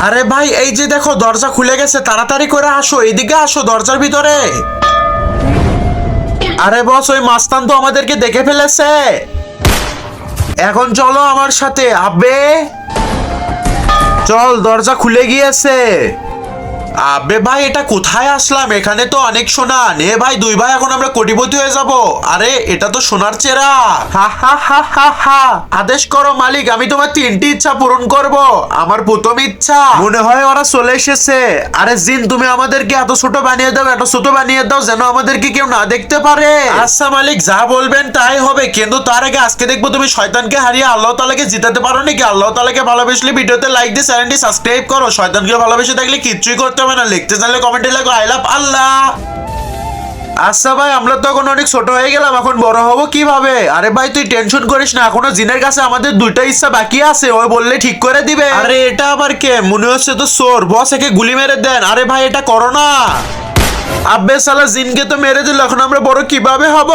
আরে ভাই এই যে দেখো দরজা খুলে গেছে, তাড়াতাড়ি করে আসো, এদিকে আসো দরজার ভিতরে। আরে বস, ওই মাস্তান তো আমাদেরকে দেখে ফেলেছে। এখন চলো আমার সাথে আবে। চল, দরজা খুলে গিয়েছে। আবে ভাই, এটা কোথায় আসলাম? এখানে তো অনেক সোনা। নে ভাই, দুই ভাই এখন আমরা কোটিপতি হয়ে যাব। আরে এটা তো সোনার চেরা। হা হা হা হা হা। আদেশ করো মালিক, আমি তোমার তিনটি ইচ্ছা পূরণ করব। আমার প্রথম ইচ্ছা, মনে হয় ওরা চলে এসেছে। আরে জিন, তুমি আমাদেরকে এত ছোট বানিয়ে দাও, এত ছোট বানিয়ে দাও যেন আমাদেরকে কেউ না দেখতে পারে। আচ্ছা মালিক, যা বলবেন তাই হবে, কিন্তু তার আগে আজকে দেখবো তুমি শয়তানকে হারিয়ে আল্লাহ তাআলাকে জিতাতে পারো নাকি। আল্লাহ তাআলাকে ভালোবাসলে ভিডিওতে লাইক দিয়ে চ্যানেলটি সাবস্ক্রাইব করো। শয়তানকে ভালোবেসে থাকলে কিচ্ছুই করতে হবে না, লিখতে জানলে কমেন্টে লাগো আই লাভ আল্লাহ। আচ্ছা ভাই, আমরা তো এখন অনেক ছোট হয়ে গেলাম, এখন বড় হব কিভাবে? আরে ভাই তুই টেনশন করিস না, এখনো জিনের কাছে আমাদের দুইটা ইচ্ছা বাকি আছে, ওই বললে ঠিক করে দিবে। আরে এটা আবার কে? মনে হচ্ছে তো চোর। বস, একে গুলি মেরে দেন। আরে ভাই এটা করো না। আব্বে সালা, জিনকে তো মেরে দিল, এখন আমরা বড় কিভাবে হব?